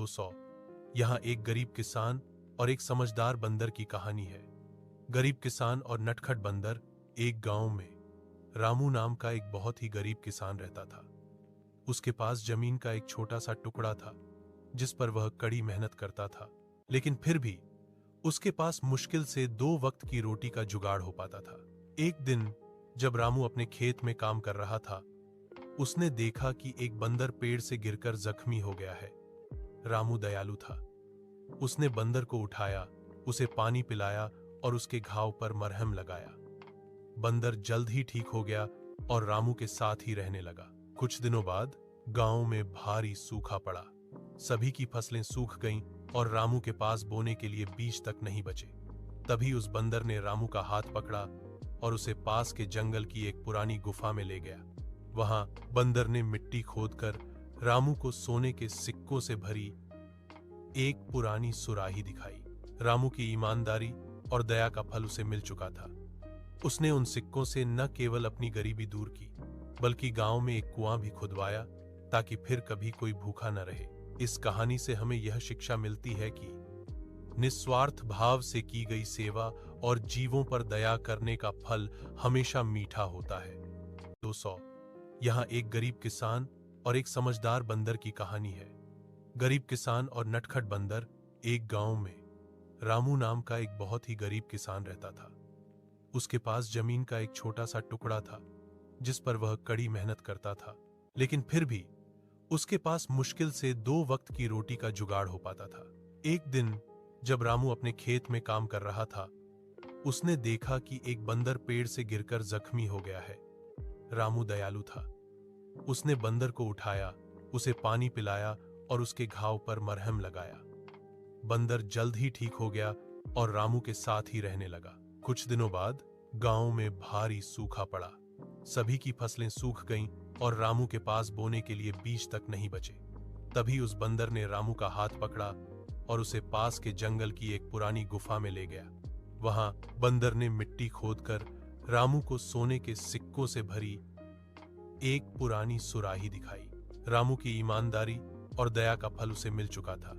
200। यहाँ एक गरीब किसान और एक समझदार बंदर की कहानी है। गरीब किसान और नटखट बंदर। एक गांव में रामू नाम का एक बहुत ही गरीब किसान रहता था। उसके पास जमीन का एक छोटा सा टुकड़ा था जिस पर वह कड़ी मेहनत करता था, लेकिन फिर भी उसके पास मुश्किल से 2 वक्त की रोटी का जुगाड़ हो पाता था। एक दिन जब रामू अपने खेत में काम कर रहा था, उसने देखा कि एक बंदर पेड़ से गिरकर जख्मी हो गया है। रामू दयालु था। उसने बंदर को उठाया, उसे पानी पिलाया और उसके घाव पर मरहम लगाया। बंदर जल्द ही ठीक हो गया और रामू के साथ ही रहने लगा। कुछ दिनों बाद गांव में भारी सूखा पड़ा। सभी की फसलें सूख गईं और रामू के पास बोने के लिए बीज तक नहीं बचे। तभी उस बंदर ने रामू का हाथ पकड़ा और उसे पास के जंगल की एक पुरानी गुफा में ले गया। वहां बंदर ने मिट्टी खोदकर रामू को सोने के सिक्कों से भरी एक पुरानी सुराही दिखाई। रामू की ईमानदारी और दया का फल उसे मिल चुका था। उसने उन सिक्कों से न केवल अपनी गरीबी दूर की, बल्कि गांव में एक कुआं भी खुदवाया ताकि फिर कभी कोई भूखा न रहे। इस कहानी से हमें यह शिक्षा मिलती है कि निस्वार्थ भाव से की गई सेवा और जीवों पर दया करने का फल हमेशा मीठा होता है। 200। यहाँ एक गरीब किसान और एक समझदार बंदर की कहानी है। गरीब किसान और नटखट बंदर। एक गांव में रामू नाम का एक बहुत ही गरीब किसान रहता था। उसके पास जमीन का एक छोटा सा टुकड़ा था जिस पर वह कड़ी मेहनत करता था, लेकिन फिर भी उसके पास मुश्किल से 2 वक्त की रोटी का जुगाड़ हो पाता था। एक दिन जब रामू अपने खेत में काम कर रहा था, उसने देखा कि एक बंदर पेड़ से गिरकर जख्मी हो गया है। रामू दयालु था। उसने बंदर को उठाया, उसे पानी पिलाया और उसके घाव पर मरहम लगाया। बंदर जल्द ही ठीक हो गया और रामू के साथ ही रहने लगा। कुछ दिनों बाद गांव में भारी सूखा पड़ा। सभी की फसलें सूख गईं और रामू के पास बोने के लिए बीज तक नहीं बचे। तभी उस बंदर ने रामू का हाथ पकड़ा और उसे पास के जंगल की एक पुरानी गुफा में ले गया। वहां बंदर ने मिट्टी खोदकर रामू को सोने के सिक्कों से भरी एक पुरानी सुराही दिखाई। रामू की ईमानदारी और दया का फल उसे मिल चुका था।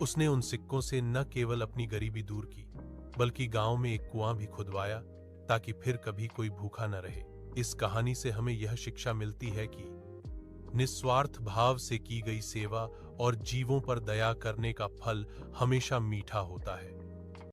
उसने उन सिक्कों से न केवल अपनी गरीबी दूर की, बल्कि गांव में एक कुआं भी खुदवाया ताकि फिर कभी कोई भूखा न रहे। इस कहानी से हमें यह शिक्षा मिलती है कि निस्वार्थ भाव से की गई सेवा और जीवों पर दया करने का फल हमेशा मीठा होता है।